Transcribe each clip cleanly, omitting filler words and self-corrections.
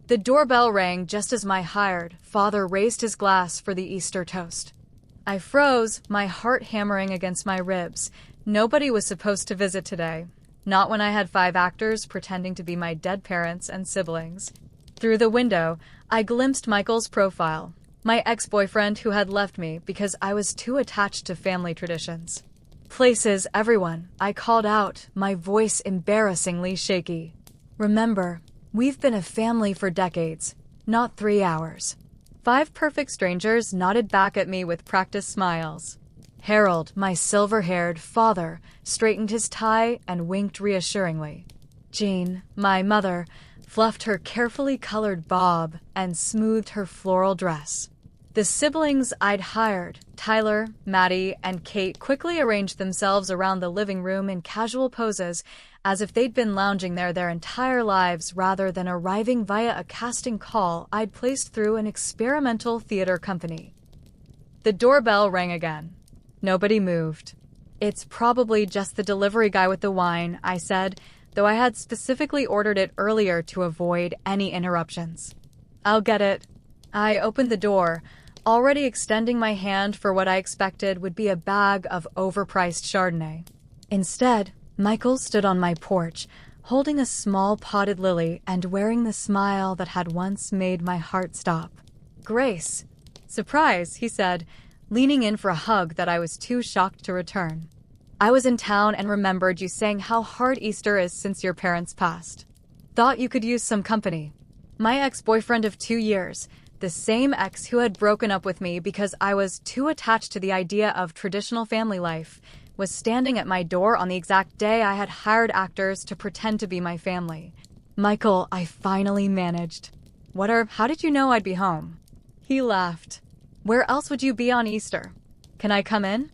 The doorbell rang just as my hired father raised his glass for the Easter toast. I froze, my heart hammering against my ribs. Nobody was supposed to visit today. Not when I had 5 actors pretending to be my dead parents and siblings. Through the window, I glimpsed Michael's profile, my ex-boyfriend who had left me because I was too attached to family traditions. Places, everyone, I called out, my voice embarrassingly shaky. Remember, we've been a family for decades, not 3 hours. 5 perfect strangers nodded back at me with practiced smiles. Harold, my silver-haired father, straightened his tie and winked reassuringly. Jean, my mother, fluffed her carefully colored bob and smoothed her floral dress. The siblings I'd hired, Tyler, Maddie, and Kate, quickly arranged themselves around the living room in casual poses as if they'd been lounging there their entire lives rather than arriving via a casting call I'd placed through an experimental theater company. The doorbell rang again. Nobody moved. It's probably just the delivery guy with the wine, I said, though I had specifically ordered it earlier to avoid any interruptions. I'll get it. I opened the door, already extending my hand for what I expected would be a bag of overpriced Chardonnay. Instead, Michael stood on my porch, holding a small potted lily and wearing the smile that had once made my heart stop. Grace. Surprise, he said, leaning in for a hug that I was too shocked to return. I was in town and remembered you saying how hard Easter is since your parents passed. Thought you could use some company. My ex-boyfriend of 2 years, the same ex who had broken up with me because I was too attached to the idea of traditional family life, was standing at my door on the exact day I had hired actors to pretend to be my family. Michael, I finally managed. How did you know I'd be home? He laughed. Where else would you be on Easter? Can I come in?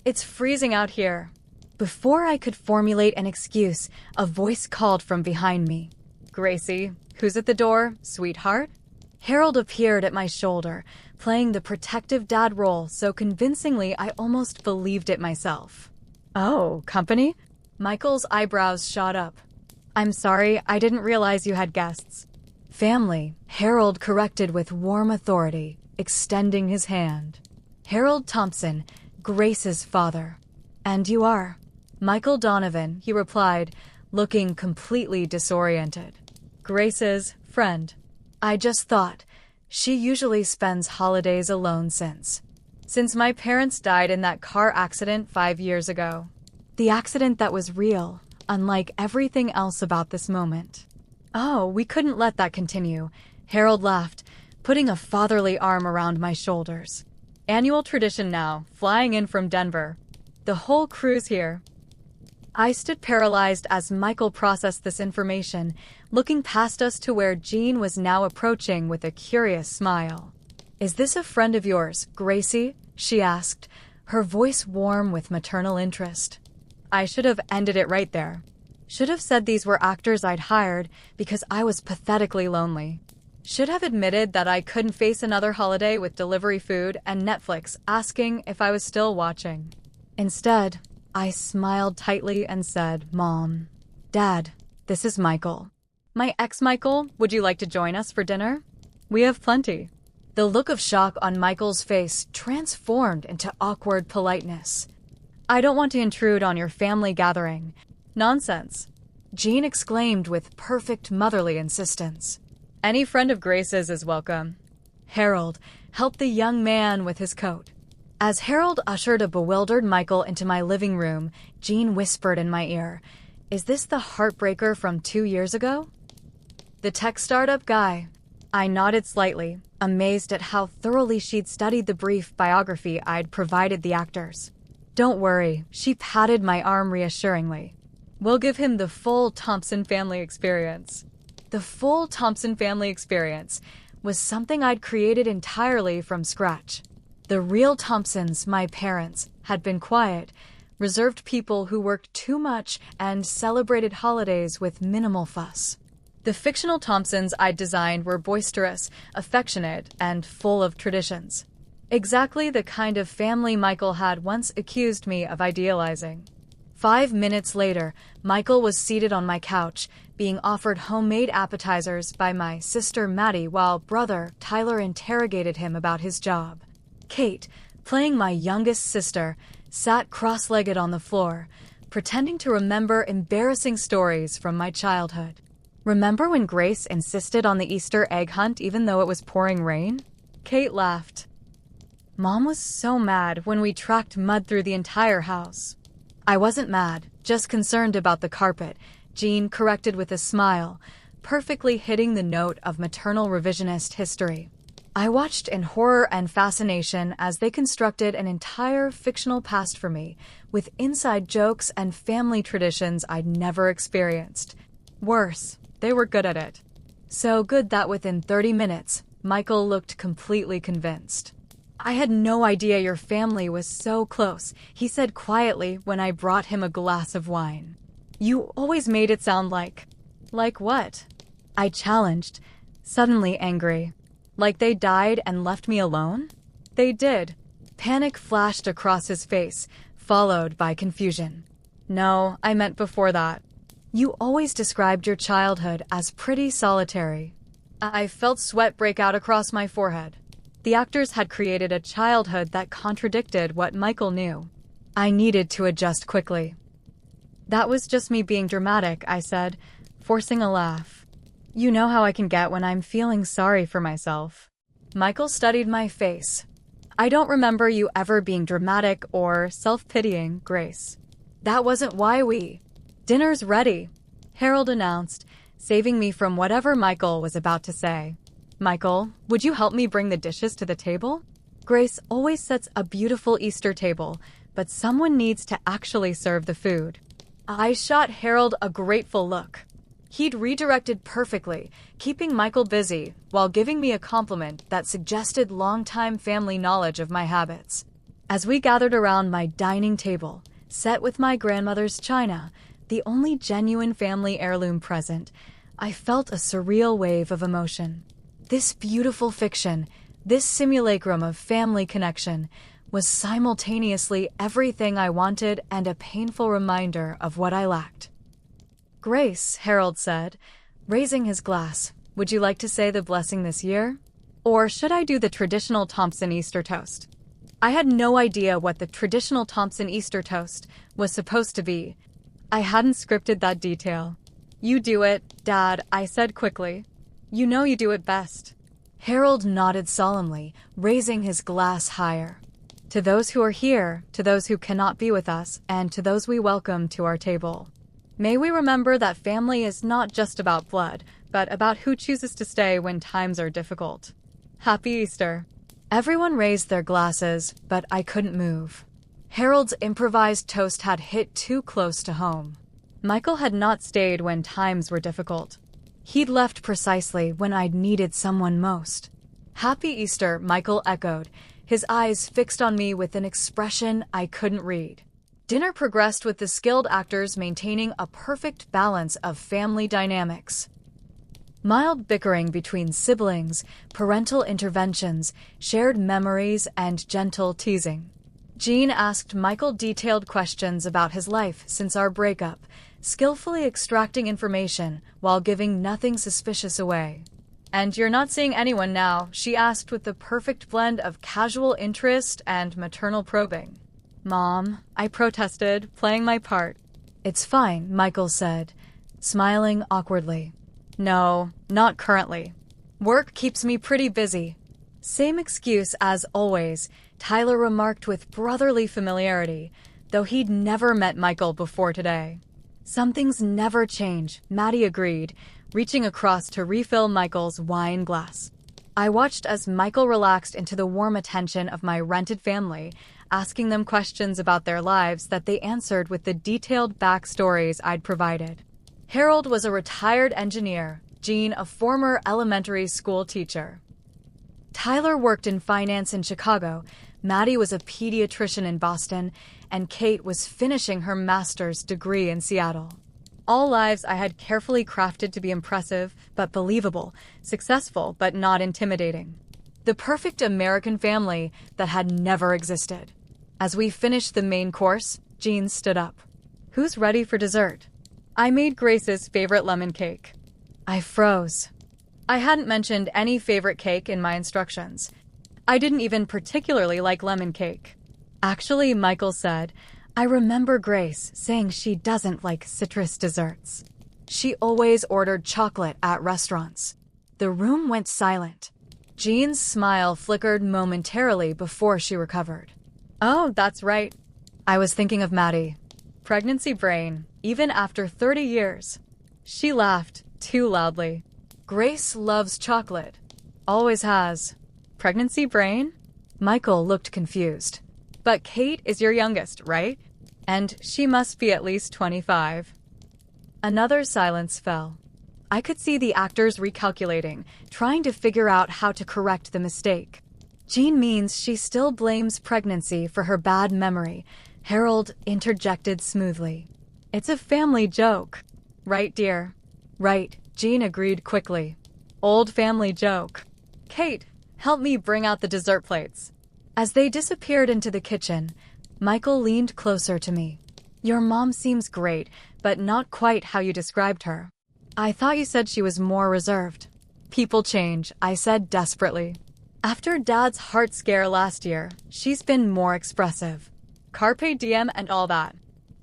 It's freezing out here. Before I could formulate an excuse, a voice called from behind me. Gracie, who's at the door, sweetheart? Harold appeared at my shoulder, playing the protective dad role so convincingly I almost believed it myself. Oh, company? Michael's eyebrows shot up. I'm sorry, I didn't realize you had guests. Family, Harold corrected with warm authority, extending his hand. Harold Thompson, Grace's father. And you are? Michael Donovan, he replied, looking completely disoriented. Grace's friend. I just thought, she usually spends holidays alone since my parents died in that car accident 5 years ago. The accident that was real, unlike everything else about this moment. Oh, we couldn't let that continue, Harold laughed, putting a fatherly arm around my shoulders. Annual tradition now, flying in from Denver. The whole crew's here. I stood paralyzed as Michael processed this information, looking past us to where Jean was now approaching with a curious smile. Is this a friend of yours, Gracie? She asked, her voice warm with maternal interest. I should have ended it right there. Should have said these were actors I'd hired because I was pathetically lonely. Should have admitted that I couldn't face another holiday with delivery food and Netflix asking if I was still watching. Instead, I smiled tightly and said, Mom, Dad, this is Michael. My ex-Michael, would you like to join us for dinner? We have plenty. The look of shock on Michael's face transformed into awkward politeness. I don't want to intrude on your family gathering. Nonsense. Jean exclaimed with perfect motherly insistence. Any friend of Grace's is welcome. Harold helped the young man with his coat. As Harold ushered a bewildered Michael into my living room, Jean whispered in my ear, Is this the heartbreaker from 2 years ago? The tech startup guy. I nodded slightly, amazed at how thoroughly she'd studied the brief biography I'd provided the actors. Don't worry, she patted my arm reassuringly. We'll give him the full Thompson family experience. The full Thompson family experience was something I'd created entirely from scratch. The real Thompsons, my parents, had been quiet, reserved people who worked too much and celebrated holidays with minimal fuss. The fictional Thompsons I'd designed were boisterous, affectionate, and full of traditions. Exactly the kind of family Michael had once accused me of idealizing. 5 minutes later, Michael was seated on my couch, being offered homemade appetizers by my sister Maddie while brother Tyler interrogated him about his job. Kate, playing my youngest sister, sat cross-legged on the floor, pretending to remember embarrassing stories from my childhood. Remember when Grace insisted on the Easter egg hunt even though it was pouring rain? Kate laughed. Mom was so mad when we tracked mud through the entire house. I wasn't mad, just concerned about the carpet, Jean corrected with a smile, perfectly hitting the note of maternal revisionist history. I watched in horror and fascination as they constructed an entire fictional past for me, with inside jokes and family traditions I'd never experienced. Worse, they were good at it. So good that within 30 minutes, Michael looked completely convinced. I had no idea your family was so close, he said quietly when I brought him a glass of wine. You always made it sound like... Like what? I challenged, suddenly angry. Like they died and left me alone? They did. Panic flashed across his face, followed by confusion. No, I meant before that. You always described your childhood as pretty solitary. I felt sweat break out across my forehead. The actors had created a childhood that contradicted what Michael knew. I needed to adjust quickly. That was just me being dramatic, I said, forcing a laugh. You know how I can get when I'm feeling sorry for myself. Michael studied my face. I don't remember you ever being dramatic or self-pitying, Grace. That wasn't why we... Dinner's ready, Harold announced, saving me from whatever Michael was about to say. Michael, would you help me bring the dishes to the table? Grace always sets a beautiful Easter table, but someone needs to actually serve the food. I shot Harold a grateful look. He'd redirected perfectly, keeping Michael busy while giving me a compliment that suggested long-time family knowledge of my habits. As we gathered around my dining table, set with my grandmother's china, the only genuine family heirloom present, I felt a surreal wave of emotion. This beautiful fiction, this simulacrum of family connection, was simultaneously everything I wanted and a painful reminder of what I lacked. Grace, Harold said, raising his glass, would you like to say the blessing this year? Or should I do the traditional Thompson Easter toast? I had no idea what the traditional Thompson Easter toast was supposed to be. I hadn't scripted that detail. You do it, Dad, I said quickly. You know you do it best. Harold nodded solemnly, raising his glass higher. To those who are here, to those who cannot be with us, and to those we welcome to our table. May we remember that family is not just about blood, but about who chooses to stay when times are difficult. Happy Easter. Everyone raised their glasses, but I couldn't move. Harold's improvised toast had hit too close to home. Michael had not stayed when times were difficult. He'd left precisely when I'd needed someone most. Happy Easter, Michael echoed, his eyes fixed on me with an expression I couldn't read. Dinner progressed with the skilled actors maintaining a perfect balance of family dynamics. Mild bickering between siblings, parental interventions, shared memories, and gentle teasing. Jean asked Michael detailed questions about his life since our breakup, skillfully extracting information while giving nothing suspicious away. And you're not seeing anyone now, she asked with the perfect blend of casual interest and maternal probing. Mom, I protested, playing my part. It's fine, Michael said, smiling awkwardly. No, not currently. Work keeps me pretty busy. Same excuse as always, Tyler remarked with brotherly familiarity, though he'd never met Michael before today. Some things never change, Maddie agreed, reaching across to refill Michael's wine glass. I watched as Michael relaxed into the warm attention of my rented family, asking them questions about their lives that they answered with the detailed backstories I'd provided. Harold was a retired engineer, Jean a former elementary school teacher. Tyler worked in finance in Chicago, Maddie was a pediatrician in Boston, and Kate was finishing her master's degree in Seattle. All lives I had carefully crafted to be impressive but believable, successful but not intimidating. The perfect American family that had never existed. As we finished the main course, Jean stood up. Who's ready for dessert? I made Grace's favorite lemon cake. I froze. I hadn't mentioned any favorite cake in my instructions. I didn't even particularly like lemon cake. Actually, Michael said, I remember Grace saying she doesn't like citrus desserts. She always ordered chocolate at restaurants. The room went silent. Jean's smile flickered momentarily before she recovered. Oh, that's right. I was thinking of Maddie. Pregnancy brain, even after 30 years. She laughed, too loudly. Grace loves chocolate. Always has. Pregnancy brain? Michael looked confused. But Kate is your youngest, right? And she must be at least 25. Another silence fell. I could see the actors recalculating, trying to figure out how to correct the mistake. Jean means she still blames pregnancy for her bad memory, Harold interjected smoothly. It's a family joke. Right, dear? Right, Jean agreed quickly. Old family joke. Kate, help me bring out the dessert plates. As they disappeared into the kitchen, Michael leaned closer to me. Your mom seems great, but not quite how you described her. I thought you said she was more reserved. People change, I said desperately. After Dad's heart scare last year, she's been more expressive. Carpe diem and all that.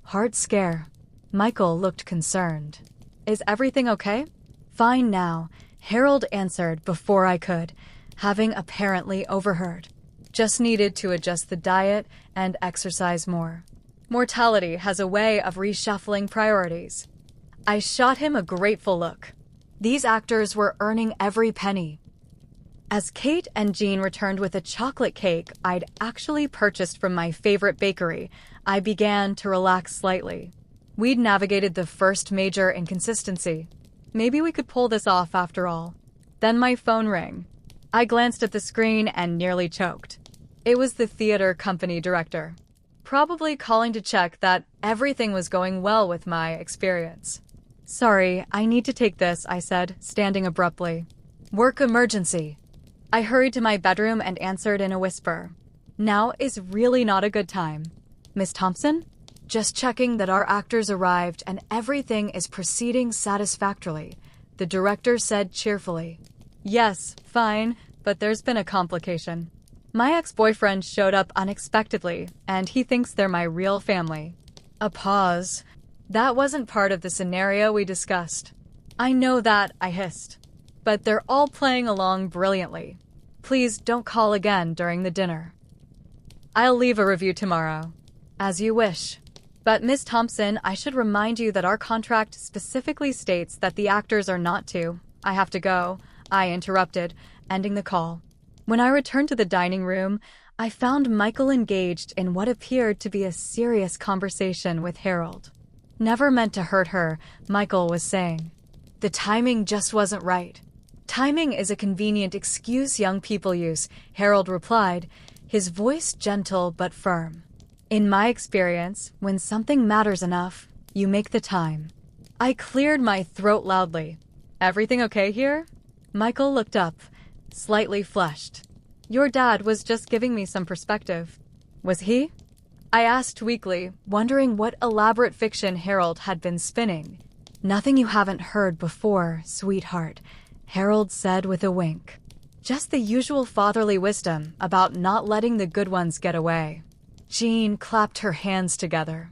Heart scare. Michael looked concerned. Is everything okay? Fine now, Harold answered before I could, having apparently overheard. Just needed to adjust the diet and exercise more. Mortality has a way of reshuffling priorities. I shot him a grateful look. These actors were earning every penny. As Kate and Jean returned with a chocolate cake I'd actually purchased from my favorite bakery, I began to relax slightly. We'd navigated the first major inconsistency. Maybe we could pull this off after all. Then my phone rang. I glanced at the screen and nearly choked. It was the theater company director, probably calling to check that everything was going well with my experience. Sorry, I need to take this, I said, standing abruptly. Work emergency. I hurried to my bedroom and answered in a whisper. Now is really not a good time. Miss Thompson? Just checking that our actors arrived and everything is proceeding satisfactorily, the director said cheerfully. Yes, fine, but there's been a complication. My ex-boyfriend showed up unexpectedly, and he thinks they're my real family. A pause. That wasn't part of the scenario we discussed. I know that, I hissed. But they're all playing along brilliantly. Please don't call again during the dinner. I'll leave a review tomorrow. As you wish. But Miss Thompson, I should remind you that our contract specifically states that the actors are not to. I have to go, I interrupted, ending the call. When I returned to the dining room, I found Michael engaged in what appeared to be a serious conversation with Harold. Never meant to hurt her, Michael was saying. The timing just wasn't right. Timing is a convenient excuse young people use, Harold replied, his voice gentle but firm. In my experience, when something matters enough, you make the time. I cleared my throat loudly. Everything okay here? Michael looked up, slightly flushed. Your dad was just giving me some perspective. Was he? I asked weakly, wondering what elaborate fiction Harold had been spinning. Nothing you haven't heard before, sweetheart, Harold said with a wink. Just the usual fatherly wisdom about not letting the good ones get away. Jean clapped her hands together.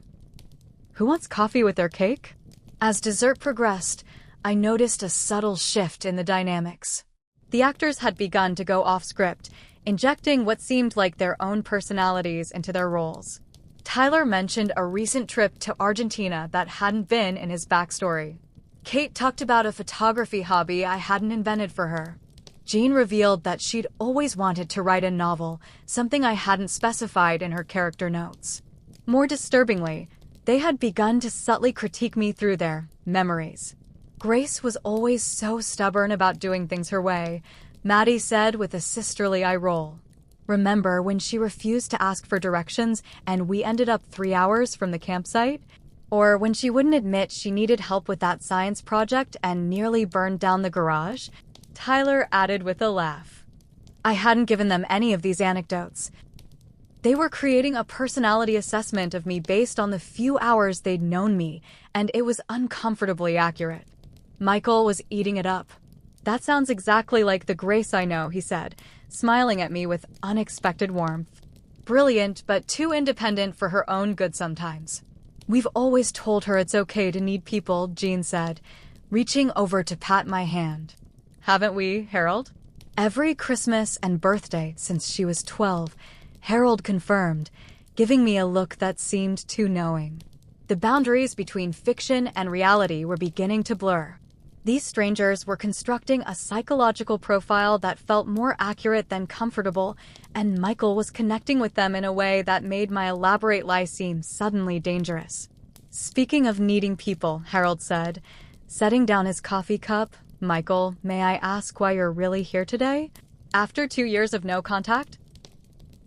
Who wants coffee with their cake? As dessert progressed, I noticed a subtle shift in the dynamics. The actors had begun to go off script, injecting what seemed like their own personalities into their roles. Tyler mentioned a recent trip to Argentina that hadn't been in his backstory. Kate talked about a photography hobby I hadn't invented for her. Jean revealed that she'd always wanted to write a novel, something I hadn't specified in her character notes. More disturbingly, they had begun to subtly critique me through their memories. Grace was always so stubborn about doing things her way, Maddie said with a sisterly eye roll. Remember when she refused to ask for directions and we ended up 3 hours from the campsite? Or when she wouldn't admit she needed help with that science project and nearly burned down the garage? Tyler added with a laugh. I hadn't given them any of these anecdotes. They were creating a personality assessment of me based on the few hours they'd known me, and it was uncomfortably accurate. Michael was eating it up. "That sounds exactly like the Grace I know," he said, smiling at me with unexpected warmth. "Brilliant, but too independent for her own good sometimes." "We've always told her it's okay to need people," Jean said, reaching over to pat my hand. "Haven't we, Harold?" "Every Christmas and birthday since she was 12, Harold confirmed, giving me a look that seemed too knowing. The boundaries between fiction and reality were beginning to blur. These strangers were constructing a psychological profile that felt more accurate than comfortable, and Michael was connecting with them in a way that made my elaborate lie seem suddenly dangerous. "Speaking of needing people," Harold said, setting down his coffee cup, "Michael, may I ask why you're really here today? After 2 years of no contact?"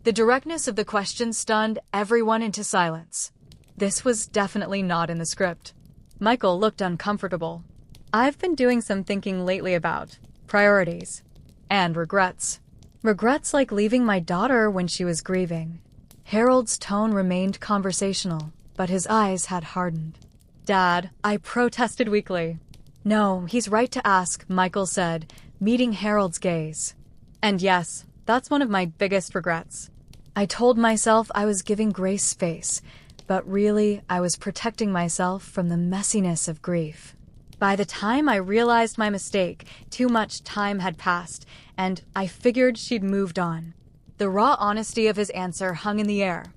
The directness of the question stunned everyone into silence. This was definitely not in the script. Michael looked uncomfortable. "I've been doing some thinking lately about priorities and regrets. Regrets like leaving my daughter when she was grieving." Harold's tone remained conversational, but his eyes had hardened. "Dad," I protested weakly. "No, he's right to ask," Michael said, meeting Harold's gaze. "And yes, that's one of my biggest regrets." I told myself I was giving Grace space, but really I was protecting myself from the messiness of grief. By the time I realized my mistake, too much time had passed, and I figured she'd moved on. The raw honesty of his answer hung in the air.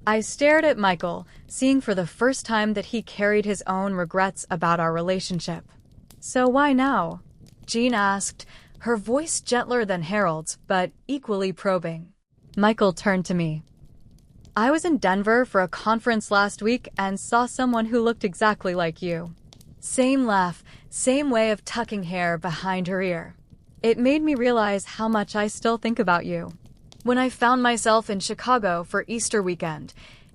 I stared at Michael, seeing for the first time that he carried his own regrets about our relationship. "So why now?" Jean asked, her voice gentler than Harold's, but equally probing. Michael turned to me. "I was in Denver for a conference last week and saw someone who looked exactly like you." Same laugh, same way of tucking hair behind her ear. "It made me realize how much I still think about you." When I found myself in Chicago for Easter weekend,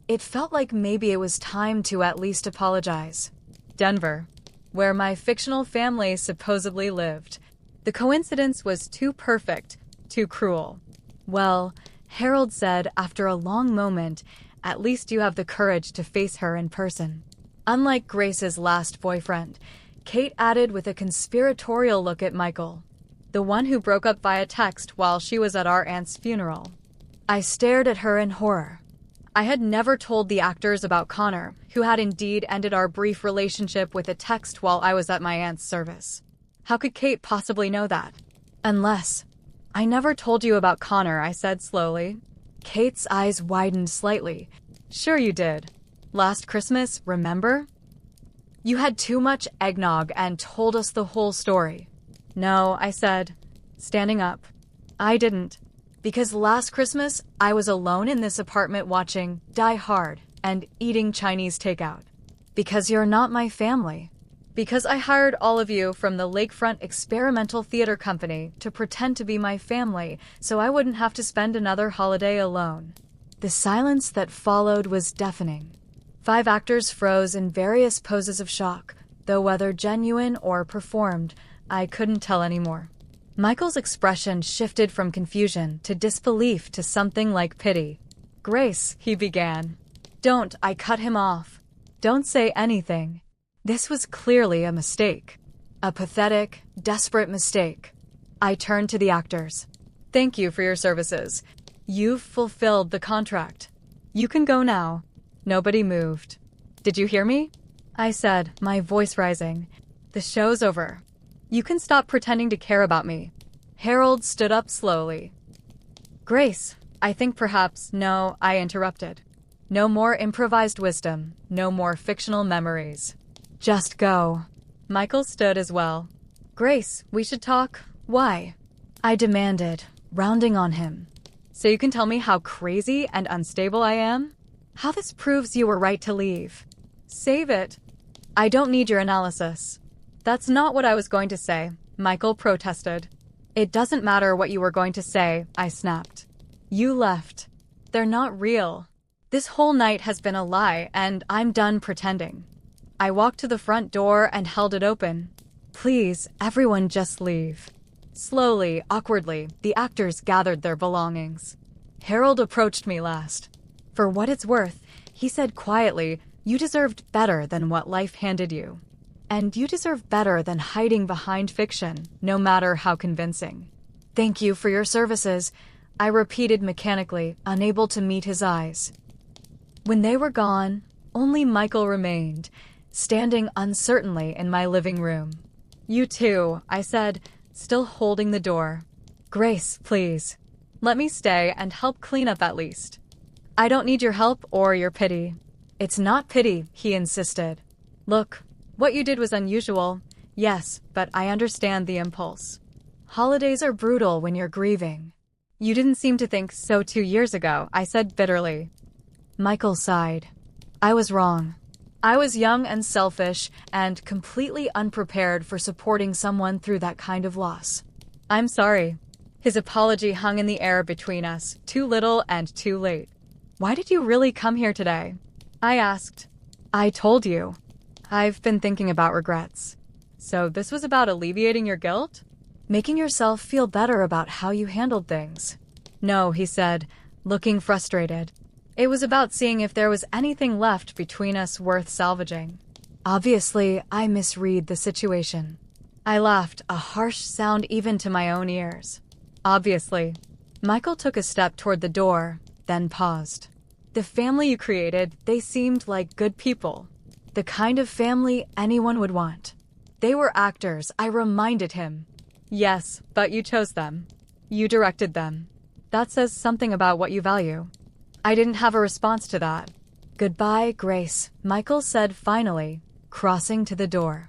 it felt like maybe it was time to at least apologize. Denver, where my fictional family supposedly lived. The coincidence was too perfect, too cruel. "Well," Harold said after a long moment, "at least you have the courage to face her in person." Unlike Grace's last boyfriend, Kate added with a conspiratorial look at Michael, the one who broke up via text while she was at our aunt's funeral. I stared at her in horror. I had never told the actors about Connor, who had indeed ended our brief relationship with a text while I was at my aunt's service. How could Kate possibly know that? "Unless—" "I never told you about Connor," I said slowly. Kate's eyes widened slightly. "Sure you did. Last Christmas, remember? You had too much eggnog and told us the whole story." "No," I said, standing up. "I didn't. Because last Christmas, I was alone in this apartment watching Die Hard and eating Chinese takeout. Because you're not my family. Because I hired all of you from the Lakefront Experimental Theater Company to pretend to be my family so I wouldn't have to spend another holiday alone." The silence that followed was deafening. 5 actors froze in various poses of shock, though whether genuine or performed, I couldn't tell anymore. Michael's expression shifted from confusion to disbelief to something like pity. "Grace," he began. "Don't," I cut him off. "Don't say anything." This was clearly a mistake. A pathetic, desperate mistake. I turned to the actors. "Thank you for your services. You've fulfilled the contract. You can go now." Nobody moved. "Did you hear me?" I said, my voice rising. "The show's over. You can stop pretending to care about me." Harold stood up slowly. "Grace, I think perhaps—" "No," I interrupted. "No more improvised wisdom, no more fictional memories. Just go." Michael stood as well. "Grace, we should talk." "Why?" I demanded, rounding on him. "So you can tell me how crazy and unstable I am? How this proves you were right to leave." "Save it." "I don't need your analysis." "That's not what I was going to say," Michael protested. "It doesn't matter what you were going to say," I snapped. "You left. They're not real. This whole night has been a lie, and I'm done pretending." I walked to the front door and held it open. "Please, everyone just leave." Slowly, awkwardly, the actors gathered their belongings. Harold approached me last. For what it's worth, he said quietly, you deserved better than what life handed you. And you deserve better than hiding behind fiction, no matter how convincing. Thank you for your services, I repeated mechanically, unable to meet his eyes. When they were gone, only Michael remained, standing uncertainly in my living room. You too, I said, still holding the door. Grace, please. Let me stay and help clean up at least. I don't need your help or your pity. It's not pity, he insisted. Look, what you did was unusual. Yes, but I understand the impulse. Holidays are brutal when you're grieving. You didn't seem to think so 2 years ago, I said bitterly. Michael sighed. I was wrong. I was young and selfish and completely unprepared for supporting someone through that kind of loss. I'm sorry. His apology hung in the air between us, too little and too late. Why did you really come here today? I asked. I told you. I've been thinking about regrets. So this was about alleviating your guilt? Making yourself feel better about how you handled things. No, he said, looking frustrated. It was about seeing if there was anything left between us worth salvaging. Obviously, I misread the situation. I laughed, a harsh sound even to my own ears. Obviously. Michael took a step toward the door, then paused. The family you created, they seemed like good people. The kind of family anyone would want. They were actors, I reminded him. Yes, but you chose them. You directed them. That says something about what you value. I didn't have a response to that. Goodbye, Grace, Michael said finally, crossing to the door.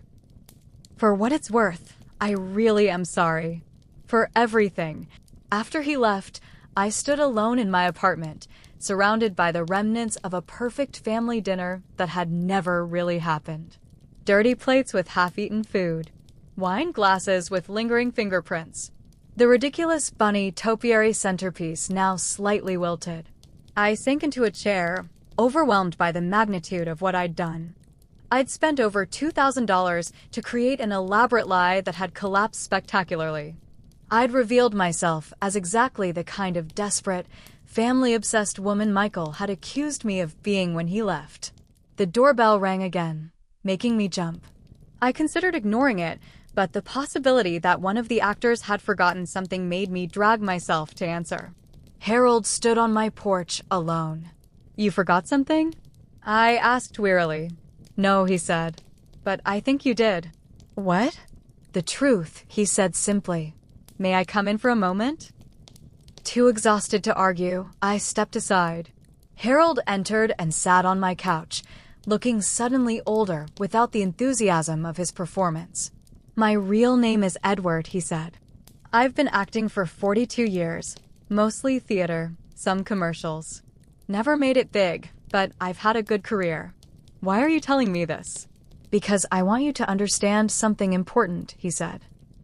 For what it's worth, I really am sorry. For everything. After he left, I stood alone in my apartment, surrounded by the remnants of a perfect family dinner that had never really happened. Dirty plates with half-eaten food. Wine glasses with lingering fingerprints. The ridiculous bunny topiary centerpiece now slightly wilted. I sank into a chair, overwhelmed by the magnitude of what I'd done. I'd spent over $2,000 to create an elaborate lie that had collapsed spectacularly. I'd revealed myself as exactly the kind of desperate, family-obsessed woman Michael had accused me of being when he left. The doorbell rang again, making me jump. I considered ignoring it, but the possibility that one of the actors had forgotten something made me drag myself to answer. Harold stood on my porch alone. You forgot something? I asked wearily. No, he said. But I think you did. What? The truth, he said simply. May I come in for a moment? Too exhausted to argue, I stepped aside. Harold entered and sat on my couch, looking suddenly older without the enthusiasm of his performance. My real name is Edward, he said. I've been acting for 42 years, mostly theater, some commercials. Never made it big, but I've had a good career. Why are you telling me this? Because I want you to understand something important, he said.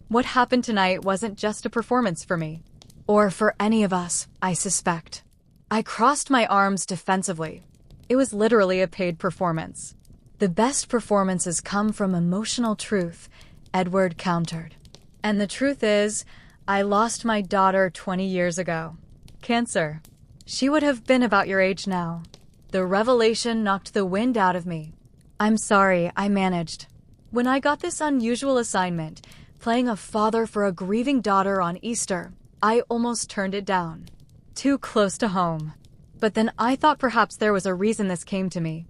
What happened tonight wasn't just a performance for me. Or for any of us, I suspect. I crossed my arms defensively. It was literally a paid performance. The best performances come from emotional truth, Edward countered. And the truth is, I lost my daughter 20 years ago. Cancer. She would have been about your age now. The revelation knocked the wind out of me. I'm sorry, I managed. When I got this unusual assignment, playing a father for a grieving daughter on Easter, I almost turned it down. Too close to home. But then I thought perhaps there was a reason this came to me.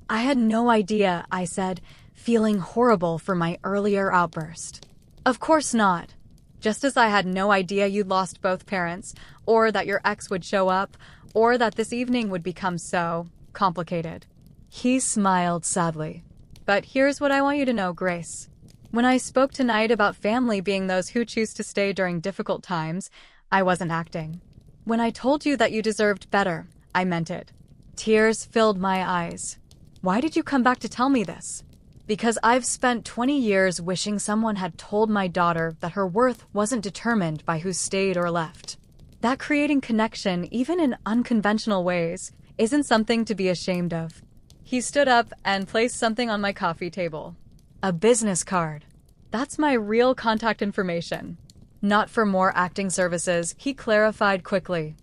I had no idea, I said, feeling horrible for my earlier outburst. Of course not. Just as I had no idea you'd lost both parents, or that your ex would show up, or that this evening would become so complicated. He smiled sadly. But here's what I want you to know, Grace. When I spoke tonight about family being those who choose to stay during difficult times, I wasn't acting. When I told you that you deserved better, I meant it. Tears filled my eyes. Why did you come back to tell me this? Because I've spent 20 years wishing someone had told my daughter that her worth wasn't determined by who stayed or left. That creating connection, even in unconventional ways, isn't something to be ashamed of. He stood up and placed something on my coffee table. A business card. That's my real contact information. Not for more acting services, he clarified quickly.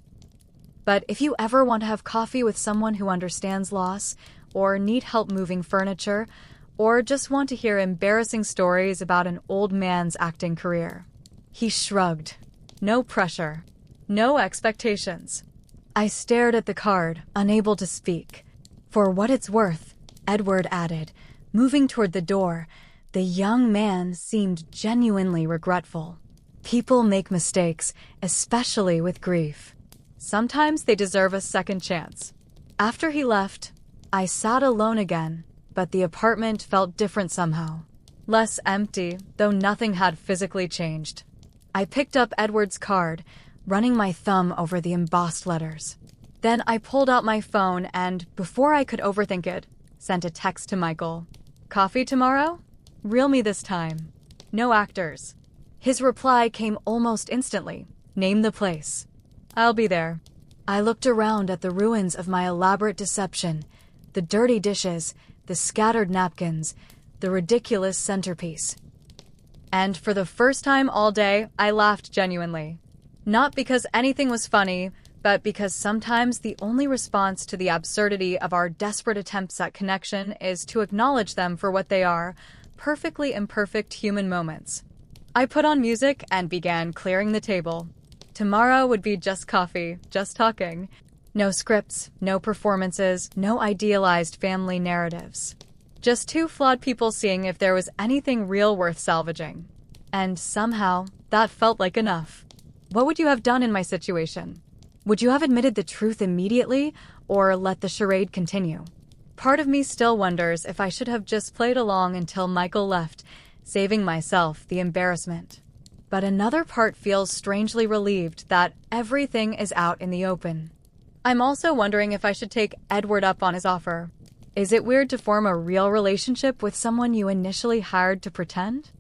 But if you ever want to have coffee with someone who understands loss, or need help moving furniture, or just want to hear embarrassing stories about an old man's acting career. He shrugged. No pressure. No expectations. I stared at the card, unable to speak. For what it's worth, Edward added, moving toward the door. The young man seemed genuinely regretful. People make mistakes, especially with grief. Sometimes they deserve a second chance. After he left, I sat alone again, but the apartment felt different somehow. Less empty, though nothing had physically changed. I picked up Edward's card, running my thumb over the embossed letters. Then I pulled out my phone and, before I could overthink it, sent a text to Michael. Coffee tomorrow? Reel me this time. No actors. His reply came almost instantly. Name the place. I'll be there. I looked around at the ruins of my elaborate deception, the dirty dishes, the scattered napkins, the ridiculous centerpiece. And for the first time all day, I laughed genuinely. Not because anything was funny, but because sometimes the only response to the absurdity of our desperate attempts at connection is to acknowledge them for what they are, perfectly imperfect human moments. I put on music and began clearing the table. Tomorrow would be just coffee, just talking. No scripts, no performances, no idealized family narratives. Just two flawed people seeing if there was anything real worth salvaging. And somehow, that felt like enough. What would you have done in my situation? Would you have admitted the truth immediately, or let the charade continue? Part of me still wonders if I should have just played along until Michael left, saving myself the embarrassment. But another part feels strangely relieved that everything is out in the open. I'm also wondering if I should take Edward up on his offer. Is it weird to form a real relationship with someone you initially hired to pretend?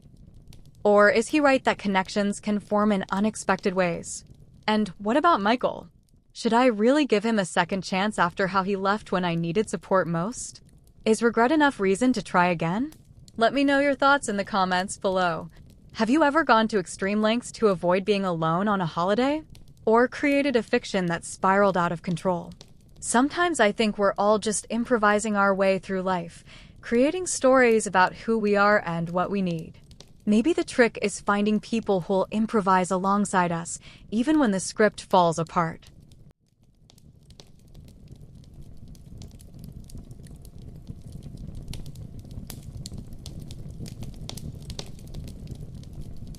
Or is he right that connections can form in unexpected ways? And what about Michael? Should I really give him a second chance after how he left when I needed support most? Is regret enough reason to try again? Let me know your thoughts in the comments below. Have you ever gone to extreme lengths to avoid being alone on a holiday? Or created a fiction that spiraled out of control? Sometimes I think we're all just improvising our way through life, creating stories about who we are and what we need. Maybe the trick is finding people who'll improvise alongside us, even when the script falls apart.